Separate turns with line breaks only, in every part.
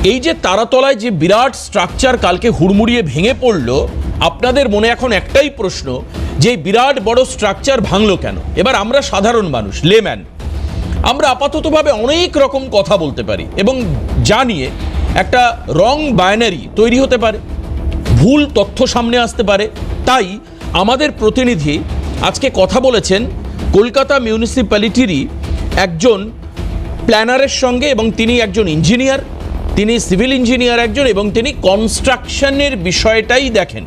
এই যে তারাতলায় যে বিরাট স্ট্রাকচার কালকে হুড়মুড়িয়ে ভেঙে পড়লো, আপনাদের মনে এখন একটাই প্রশ্ন যে বিরাট বড় স্ট্রাকচার ভাঙলো কেন? এবার আমরা সাধারণ মানুষ, লেম্যান, আমরা আপাততভাবে অনেক রকম কথা বলতে পারি এবং জানিয়ে একটা রং বাইনারি তৈরি হতে পারে, ভুল তথ্য সামনে আসতে পারে। তাই আমাদের প্রতিনিধি আজকে কথা বলেছেন কলকাতা মিউনিসিপ্যালিটিরই একজন প্ল্যানারের সঙ্গে, এবং তিনি একজন ইঞ্জিনিয়ার, তিনি সিভিল ইঞ্জিনিয়ার একজন, এবং তিনি কনস্ট্রাকশনের বিষয়টাই দেখেন।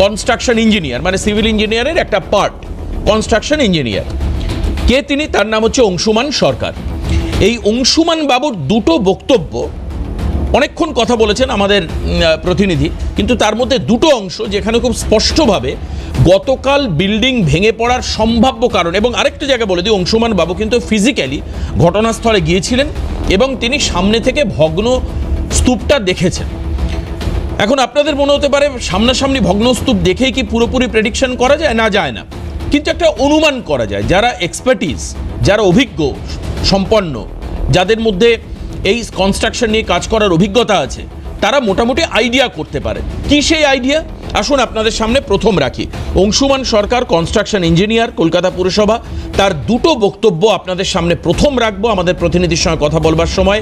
কনস্ট্রাকশন ইঞ্জিনিয়ার মানে সিভিল ইঞ্জিনিয়ারের একটা পার্ট, কনস্ট্রাকশন ইঞ্জিনিয়ার। কে তিনি? তার নাম হচ্ছে অংশুমান সরকার। এই অংশুমান বাবুর দুটো বক্তব্য, অনেকক্ষণ কথা বলেছেন আমাদের প্রতিনিধি, কিন্তু তার মধ্যে দুটো অংশ যেখানে খুব স্পষ্টভাবে গতকাল বিল্ডিং ভেঙে পড়ার সম্ভাব্য কারণ, এবং আরেকটা জায়গায় বলে দিই, অংশুমান বাবু কিন্তু ফিজিক্যালি ঘটনাস্থলে গিয়েছিলেন এবং তিনি সামনে থেকে ভগ্ন স্তূপটা দেখেছেন। এখন আপনাদের মনে হতে পারে সামনাসামনি ভগ্ন স্তূপ দেখেই কি পুরোপুরি প্রেডিকশন করা যায়? না, যায় না, কিন্তু একটা অনুমান করা যায়। যারা এক্সপার্টিস, যারা অভিজ্ঞ সম্পন্ন, যাদের মধ্যে এই কনস্ট্রাকশন নিয়ে কাজ করার অভিজ্ঞতা আছে, তারা মোটামুটি আইডিয়া করতে পারে। কি সেই আইডিয়া? আসুন আপনাদের সামনে প্রথম রাখি। অংশুমান সরকার, কনস্ট্রাকশন ইঞ্জিনিয়ার, কলকাতা পুরসভা, তার দুটো বক্তব্য আপনাদের সামনে প্রথম রাখবো আমাদের প্রতিনিধির সঙ্গে কথা বলবার সময়।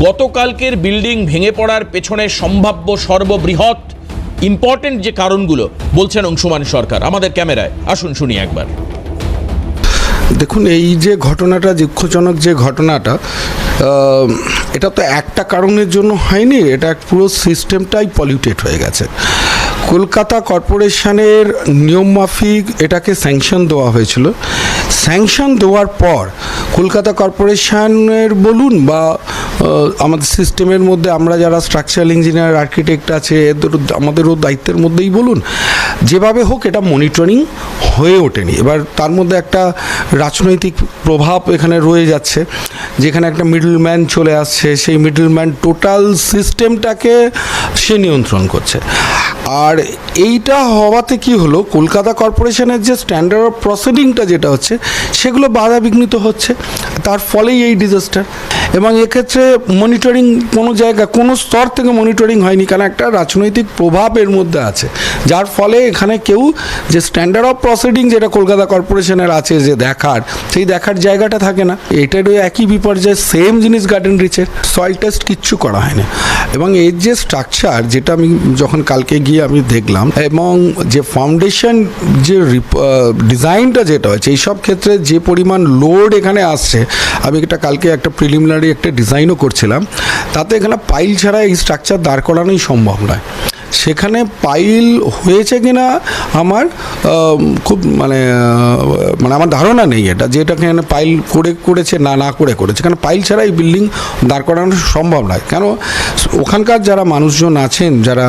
গতকালকের বিল্ডিং ভেঙে পড়ার পেছনে সম্ভাব্য সর্ববৃহৎ ইম্পর্টেন্ট যে কারণগুলো বলছেন অংশুমান সরকার আমাদের ক্যামেরায়। আসুন শুনি একবার।
দেখুন, এই যে ঘটনাটা, দুঃখজনক যে ঘটনাটা, এটা তো একটা কারণের জন্য হয়নি, এটা পুরো সিস্টেমটাই পলিউটেড হয়ে গেছে। কলকাতা কর্পোরেশনের নিয়মমাফিক এটাকে স্যাংশন দেওয়া হয়েছিল। স্যাংশন দেওয়ার পর কলকাতা কর্পোরেশনের বলুন বা আমাদের সিস্টেমের মধ্যে আমরা যারা স্ট্রাকচারাল ইঞ্জিনিয়ার, আর্কিটেক্ট আছে, আমাদেরও দায়িত্বের মধ্যেই বলুন, যেভাবে হোক এটা মনিটরিং হয়ে ওঠেনি। এবার তার মধ্যে একটা রাজনৈতিক প্রভাব এখানে রয়ে যাচ্ছে, যেখানে একটা মিডলম্যান চলে আসছে, সেই মিডলম্যান টোটাল সিস্টেমটাকে সে নিয়ন্ত্রণ করছে। আর এইটা হওয়াতে কি হলো, কলকাতা কর্পোরেশনের যে স্ট্যান্ডার্ড অফ প্রসিডিংটা যেটা হচ্ছে, সেগুলো বাধা বিঘ্নিত হচ্ছে, তার ফলেই এই ডিজাস্টার। এবং এক্ষেত্রে মনিটরিং কোনো জায়গা, কোনো স্তর থেকে মনিটরিং হয়নি, কারণ একটা রাজনৈতিক প্রভাব এর মধ্যে আছে, যার ফলে এখানে কেউ যে স্ট্যান্ডার্ড অফ প্রসিডিং যেটা কলকাতা কর্পোরেশনের আছে যে দেখার, সেই দেখার জায়গাটা থাকে না। এটারও একই বিপর্যয়, সেম জিনিস গার্ডেন রিচের, সয়েল টেস্ট কিচ্ছু করা হয়নি। এবং এর যে স্ট্রাকচার, যেটা আমি যখন কালকে গিয়ে আমি দেখলাম, এবং যে ফাউন্ডেশন যে ডিজাইনটা যেটা হয়েছে, এইসব ক্ষেত্রে যে পরিমাণ লোড এখানে আসছে, আমি এটা কালকে একটা প্রিলিমিনারি একটা ডিজাইনও করছিলাম, তাতে এখানে পাইল ছাড়া এই স্ট্রাকচার দাঁড় করানোই সম্ভব নয়। সেখানে পাইল হয়েছে কিনা আমার খুব মানে আমার ধারণা নেই এটা, যে এটা এখানে পাইল করেছে না করেছে, কারণ পাইল ছাড়া এই বিল্ডিং দাঁড় করানো সম্ভব নয়। কেন, ওখানকার যারা মানুষজন আছেন, যারা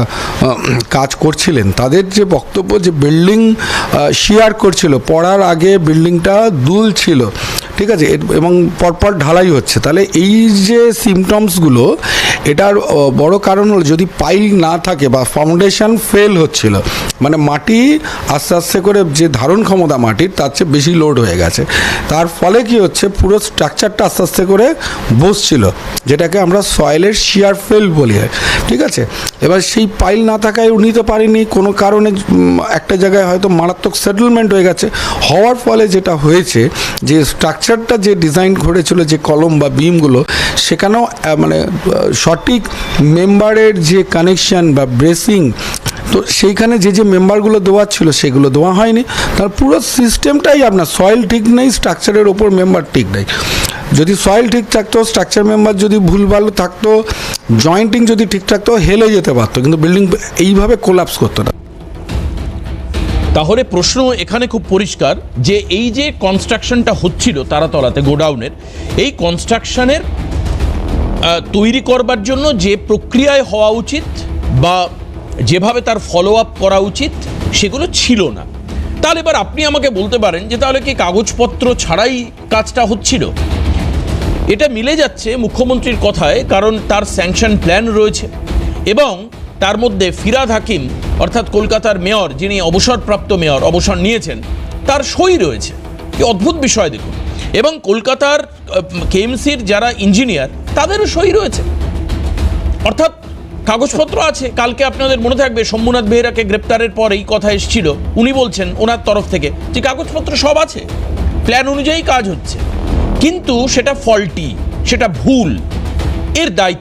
কাজ করছিলেন, তাদের যে বক্তব্য যে বিল্ডিং শিয়ার করছিল, পড়ার আগে বিল্ডিংটা দুল ছিল, ঠিক আছে, এবং পরপর ঢালাই হচ্ছে। তাহলে এই যে সিমটমসগুলো, এটার বড় কারণ হলো যদি পাইল না থাকে বা ফাউন্ডেশন ফেল হচ্ছিল, মানে মাটি আস্তে আস্তে করে যে ধারণ ক্ষমতা মাটির তার চেয়ে বেশি লোড হয়ে গেছে, তার ফলে কি হচ্ছে, পুরো স্ট্রাকচারটা আস্তে আস্তে করে বসছিল, যেটাকে আমরা সয়েলের শিয়ার ফেল বলি, ঠিক আছে। এবার সেই পাইল না থাকায় নিতে পারিনি, কোনো কারণে একটা জায়গায় হয়তো মারাত্মক সেটেলমেন্ট হয়ে গেছে, হওয়ার ফলে যেটা হয়েছে, যে স্ট্রাকচারটা যে ডিজাইন করেছিল, যে কলম বা বিমগুলো, সেখানেও মানে সঠিক মেম্বারের যে কানেকশন বা ব্রেসিং, তো সেইখানে যে মেম্বারগুলো দেওয়া ছিল সেগুলো দেওয়া হয়নি। তার পুরো সিস্টেমটাই আপনার সয়েল ঠিক নেই, স্ট্রাকচারের ওপর মেম্বার ঠিক নেই। যদি সয়েল ঠিক থাকতো, স্ট্রাকচার মেম্বার যদি ভুলভাল থাকতো, জয়েন্টিং যদি ঠিক থাকতো, হেলে যেতে পারতো, কিন্তু বিল্ডিং এইভাবে কোলাপস করতো না।
তাহলে প্রশ্ন এখানে খুব পরিষ্কার যে এই যে কনস্ট্রাকশনটা হচ্ছিল তারাতলাতে গোডাউনের, এই কনস্ট্রাকশনের তৈরি করবার জন্য যে প্রক্রিয়ায় হওয়া উচিত বা যেভাবে তার ফলো আপ করা উচিত, সেগুলো ছিল না। তাহলে এবার আপনি আমাকে বলতে পারেন যে তাহলে কি কাগজপত্র ছাড়াই কাজটা হচ্ছিল? এটা মিলে যাচ্ছে মুখ্যমন্ত্রীর কথায়, কারণ তার স্যাংশন প্ল্যান রয়েছে এবং তার মধ্যে ফিরহাদ হাকিম অর্থাৎ কলকাতার মেয়র, যিনি অবসরপ্রাপ্ত মেয়র, অবসর নিয়েছেন, তার সই রয়েছে। কি অদ্ভুত বিষয় দেখুন। এবং কলকাতার কেএমসির যারা ইঞ্জিনিয়ার, তাদেরও সই রয়েছে। অর্থাৎ কাগজপত্র আছে। কালকে আপনাদের মনে থাকবে শম্ভুনাথ বেহরাকে গ্রেপ্তারের পর এই কথা এসেছিল, উনি বলছেন ওনার তরফ থেকে যে কাগজপত্র সব আছে, প্ল্যান অনুযায়ী কাজ হচ্ছে, কিন্তু সেটা ফল্টি, সেটা ভুল, এর দায়িত্ব